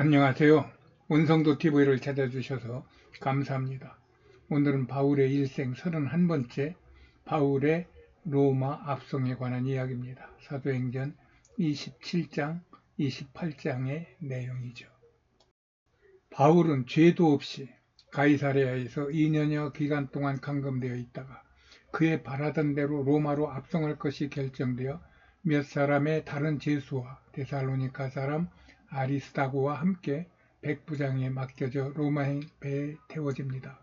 안녕하세요. 원성도 TV를 찾아주셔서 감사합니다. 오늘은 바울의 일생 31번째 바울의 로마 압송에 관한 이야기입니다. 사도행전 27장, 28장의 내용이죠. 바울은 죄도 없이 가이사랴에서 2년여 기간 동안 감금되어 있다가 그의 바라던 대로 로마로 압송할 것이 결정되어 몇 사람의 다른 죄수와 데살로니가 사람 아리스다고와 함께 백부장에 맡겨져 로마행 배에 태워집니다.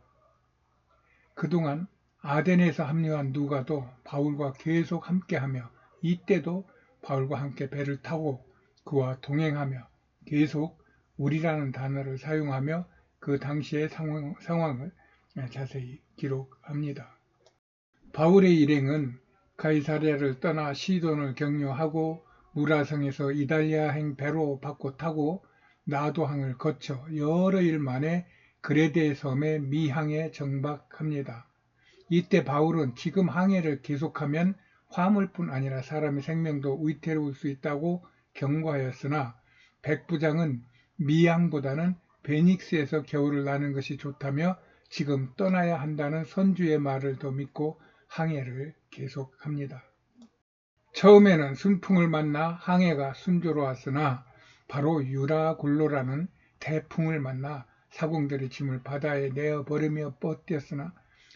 그동안 아덴에서 합류한 누가도 바울과 계속 함께하며 이때도 바울과 함께 배를 타고 그와 동행하며 계속 우리라는 단어를 사용하며 그 당시의 상황을 자세히 기록합니다. 바울의 일행은 가이사랴를 떠나 시돈을 경유하고 무라성에서 이달리아행 배로 바꿔 타고 나도항을 거쳐 여러 일 만에 그레데 섬의 미항에 정박합니다. 이때 바울은 지금 항해를 계속하면 화물뿐 아니라 사람의 생명도 위태로울 수 있다고 경고하였으나 백부장은 미항보다는 베닉스에서 겨울을 나는 것이 좋다며 지금 떠나야 한다는 선주의 말을 더 믿고 항해를 계속합니다. 처음에는 순풍을 만나 항해가 순조로웠으나 바로 유라굴로라는 대풍을 만나 사공들의 짐을 바다에 내어버리며 뻗겼으나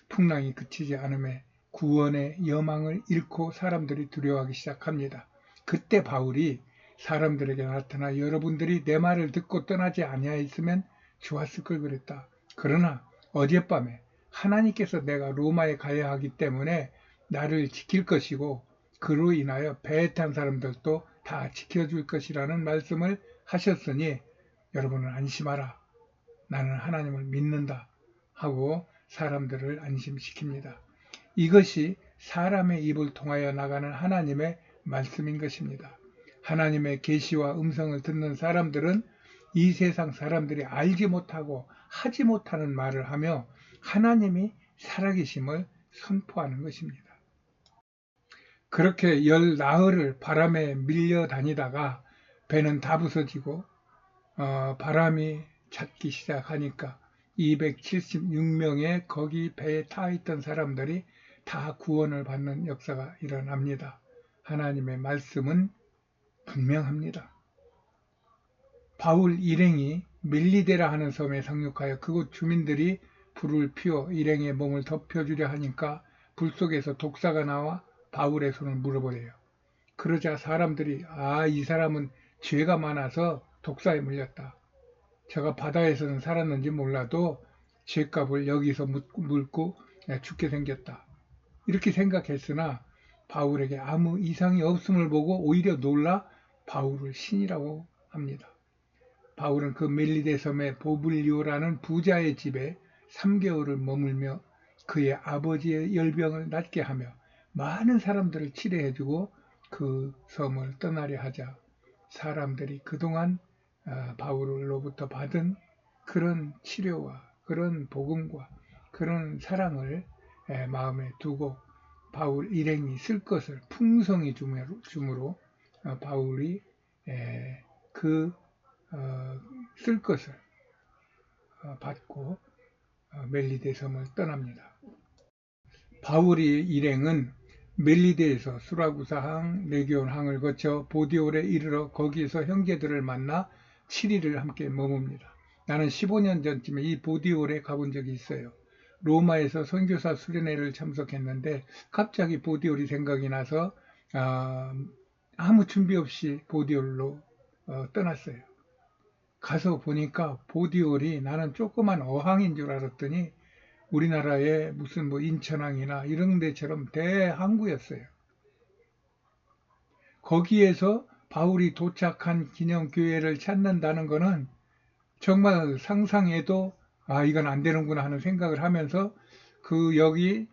풍랑이 그치지 않음에 구원의 여망을 잃고 사람들이 두려워하기 시작합니다. 그때 바울이 사람들에게 나타나 여러분들이 내 말을 듣고 떠나지 아니하였으면 좋았을 걸 그랬다. 그러나 어젯밤에 하나님께서 내가 로마에 가야 하기 때문에 나를 지킬 것이고 그로 인하여 배에 탄 사람들도 다 지켜줄 것이라는 말씀을 하셨으니 여러분은 안심하라. 나는 하나님을 믿는다 하고 사람들을 안심시킵니다. 이것이 사람의 입을 통하여 나가는 하나님의 말씀인 것입니다. 하나님의 계시와 음성을 듣는 사람들은 이 세상 사람들이 알지 못하고 하지 못하는 말을 하며 하나님이 살아계심을 선포하는 것입니다. 그렇게 열 나흘을 바람에 밀려 다니다가 배는 다 부서지고 바람이 잦기 시작하니까 276명의 거기 배에 타 있던 사람들이 다 구원을 받는 역사가 일어납니다. 하나님의 말씀은 분명합니다. 바울 일행이 멜리데라 하는 섬에 상륙하여 그곳 주민들이 불을 피워 일행의 몸을 덮여주려 하니까 불 속에서 독사가 나와 바울의 손을 물어버려요. 그러자 사람들이 이 사람은 죄가 많아서 독사에 물렸다. 제가 바다에서는 살았는지 몰라도 죄값을 여기서 물고 죽게 생겼다. 이렇게 생각했으나 바울에게 아무 이상이 없음을 보고 오히려 놀라 바울을 신이라고 합니다. 바울은 그 멜리데 섬의 보블리오라는 부자의 집에 3개월을 머물며 그의 아버지의 열병을 낫게 하며 많은 사람들을 치료해주고 그 섬을 떠나려 하자 사람들이 그동안 바울로부터 받은 그런 치료와 그런 복음과 그런 사랑을 마음에 두고 바울 일행이 쓸 것을 풍성히 주므로 바울이 쓸 것을 받고 멜리데 섬을 떠납니다. 바울의 일행은 멜리데에서 수라구사항, 레기온항을 거쳐 보디올에 이르러 거기에서 형제들을 만나 7일을 함께 머뭅니다. 나는 15년 전쯤에 이 보디올에 가본 적이 있어요. 로마에서 선교사 수련회를 참석했는데 갑자기 보디올이 생각이 나서 아무 준비 없이 보디올로 떠났어요. 가서 보니까 보디올이 나는 조그만 어항인 줄 알았더니 우리나라의 무슨 인천항이나 이런 데처럼 대항구였어요. 거기에서 바울이 도착한 기념교회를 찾는다는 것은 정말 상상해도 이건 안 되는구나 하는 생각을 하면서 여기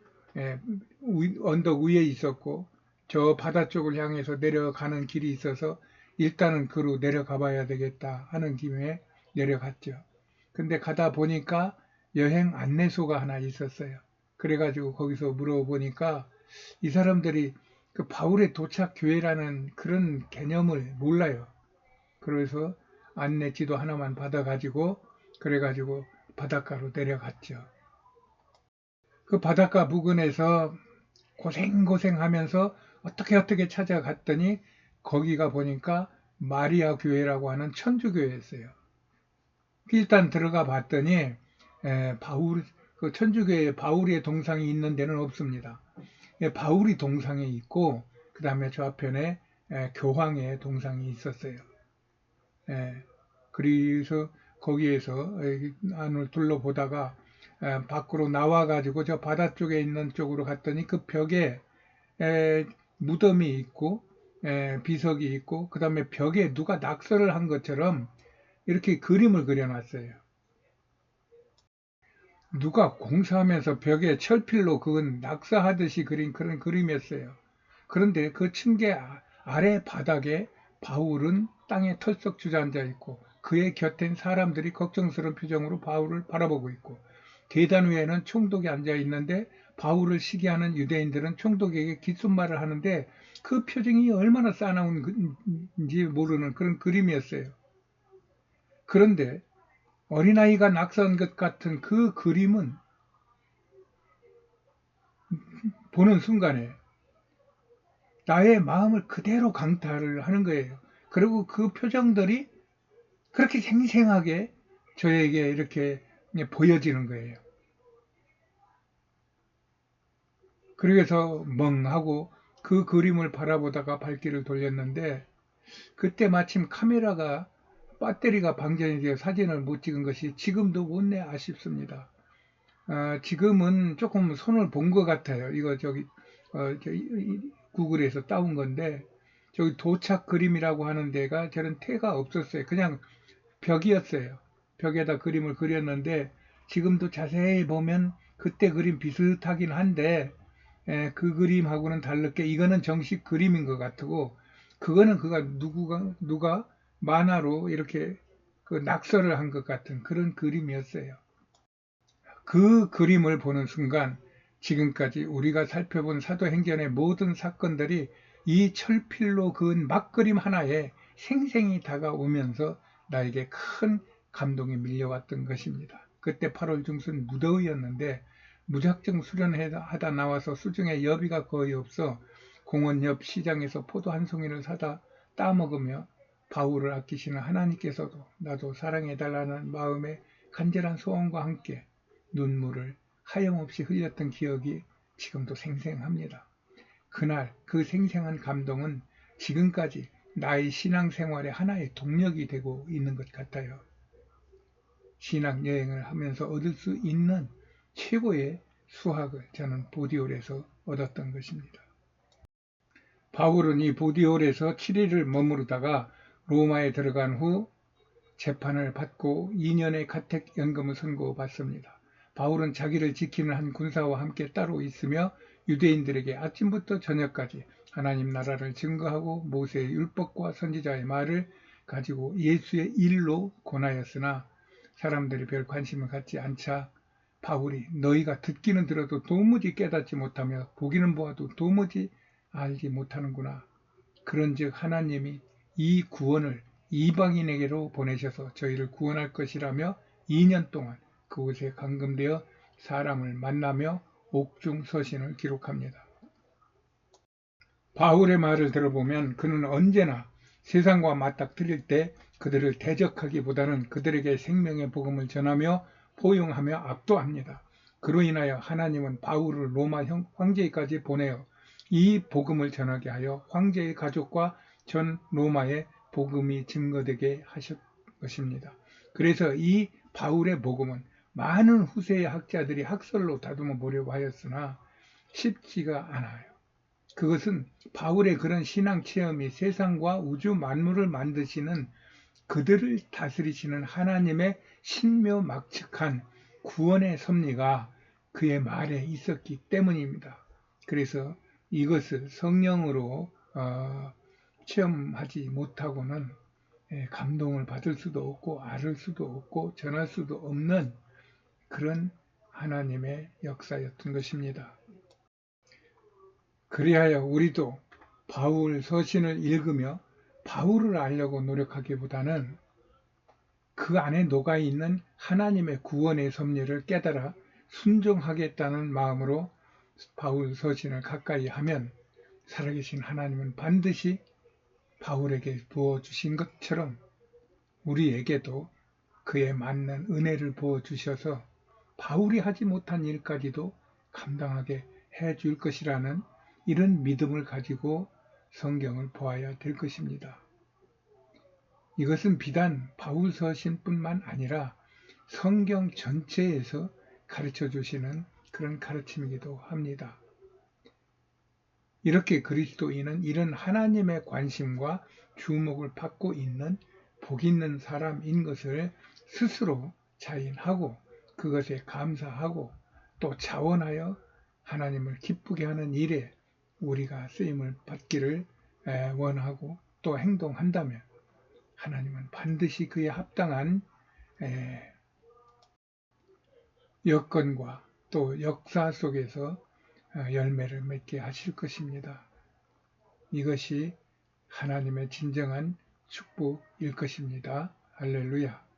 언덕 위에 있었고 저 바다 쪽을 향해서 내려가는 길이 있어서 일단은 그로 내려가 봐야 되겠다 하는 김에 내려갔죠. 근데 가다 보니까 여행 안내소가 하나 있었어요. 그래가지고 거기서 물어보니까 이 사람들이 그 바울의 도착 교회라는 그런 개념을 몰라요. 그래서 안내 지도 하나만 받아가지고 그래가지고 바닷가로 내려갔죠. 그 바닷가 부근에서 고생고생하면서 어떻게 찾아갔더니 거기가 보니까 마리아 교회라고 하는 천주교회였어요. 일단 들어가 봤더니 바울 그 천주교회 바울의 동상이 있는 데는 없습니다. 바울이 동상에 있고 그 다음에 저 앞편에 교황의 동상이 있었어요. 그래서 거기에서 안을 둘러보다가 밖으로 나와가지고 저 바다 쪽에 있는 쪽으로 갔더니 그 벽에 무덤이 있고 비석이 있고 그 다음에 벽에 누가 낙서를 한 것처럼 이렇게 그림을 그려놨어요. 누가 공사하면서 벽에 철필로 그건 낙서하듯이 그린 그런 그림이었어요. 그런데 그 층계 아래 바닥에 바울은 땅에 털썩 주저앉아 있고 그의 곁엔 사람들이 걱정스러운 표정으로 바울을 바라보고 있고 계단 위에는 총독이 앉아 있는데 바울을 시기하는 유대인들은 총독에게 귓속말을 하는데 그 표정이 얼마나 싸나운지 모르는 그런 그림이었어요. 그런데 어린아이가 낙서한 것 같은 그 그림은 보는 순간에 나의 마음을 그대로 강타를 하는 거예요. 그리고 그 표정들이 그렇게 생생하게 저에게 이렇게 보여지는 거예요. 그래서 멍하고 그 그림을 바라보다가 발길을 돌렸는데 그때 마침 카메라가 배터리가 방전이 되어 사진을 못 찍은 것이 지금도 못내 아쉽습니다. 지금은 조금 손을 본 것 같아요. 이거 구글에서 따온 건데 저기 도착 그림이라고 하는 데가 저런 태가 없었어요. 그냥 벽이었어요. 벽에다 그림을 그렸는데 지금도 자세히 보면 그때 그림 비슷하긴 한데 그 그림하고는 다르게 이거는 정식 그림인 것 같고 그거는 누가 만화로 이렇게 그 낙서를 한 것 같은 그런 그림이었어요. 그 그림을 보는 순간 지금까지 우리가 살펴본 사도행전의 모든 사건들이 이 철필로 그은 막그림 하나에 생생히 다가오면서 나에게 큰 감동이 밀려왔던 것입니다. 그때 8월 중순 무더위였는데 무작정 수련하다 나와서 수중에 여비가 거의 없어 공원 옆 시장에서 포도 한 송이를 사다 따먹으며 바울을 아끼시는 하나님께서도 나도 사랑해달라는 마음의 간절한 소원과 함께 눈물을 하염없이 흘렸던 기억이 지금도 생생합니다. 그날 그 생생한 감동은 지금까지 나의 신앙생활의 하나의 동력이 되고 있는 것 같아요. 신앙 여행을 하면서 얻을 수 있는 최고의 수학을 저는 보디올에서 얻었던 것입니다. 바울은 이 보디올에서 7일을 머무르다가 로마에 들어간 후 재판을 받고 2년의 가택연금을 선고받습니다. 바울은 자기를 지키는 한 군사와 함께 따로 있으며 유대인들에게 아침부터 저녁까지 하나님 나라를 증거하고 모세의 율법과 선지자의 말을 가지고 예수의 일로 권하였으나 사람들이 별 관심을 갖지 않자 바울이 너희가 듣기는 들어도 도무지 깨닫지 못하며 보기는 보아도 도무지 알지 못하는구나. 그런즉 하나님이 이 구원을 이방인에게로 보내셔서 저희를 구원할 것이라며 2년 동안 그곳에 감금되어 사람을 만나며 옥중서신을 기록합니다. 바울의 말을 들어보면 그는 언제나 세상과 맞닥뜨릴 때 그들을 대적하기보다는 그들에게 생명의 복음을 전하며 포용하며 압도합니다. 그로 인하여 하나님은 바울을 로마 황제에까지 보내어 이 복음을 전하게 하여 황제의 가족과 전 로마에 복음이 증거되게 하셨 것입니다. 그래서 이 바울의 복음은 많은 후세의 학자들이 학설로 다듬어 보려고 하였으나 쉽지가 않아요. 그것은 바울의 그런 신앙 체험이 세상과 우주 만물을 만드시는 그들을 다스리시는 하나님의 신묘막측한 구원의 섭리가 그의 말에 있었기 때문입니다. 그래서 이것을 성령으로 체험하지 못하고는 감동을 받을 수도 없고 알을 수도 없고 전할 수도 없는 그런 하나님의 역사였던 것입니다. 그리하여 우리도 바울 서신을 읽으며 바울을 알려고 노력하기보다는 그 안에 녹아있는 하나님의 구원의 섭리를 깨달아 순종하겠다는 마음으로 바울 서신을 가까이 하면 살아계신 하나님은 반드시 바울에게 부어주신 것처럼 우리에게도 그에 맞는 은혜를 부어주셔서 바울이 하지 못한 일까지도 감당하게 해줄 것이라는 이런 믿음을 가지고 성경을 보아야 될 것입니다. 이것은 비단 바울 서신뿐만 아니라 성경 전체에서 가르쳐 주시는 그런 가르침이기도 합니다. 이렇게 그리스도인은 이런 하나님의 관심과 주목을 받고 있는 복 있는 사람인 것을 스스로 자인하고 그것에 감사하고 또 자원하여 하나님을 기쁘게 하는 일에 우리가 쓰임을 받기를 원하고 또 행동한다면 하나님은 반드시 그에 합당한 여건과 또 역사 속에서 열매를 맺게 하실 것입니다. 이것이 하나님의 진정한 축복일 것입니다. 할렐루야.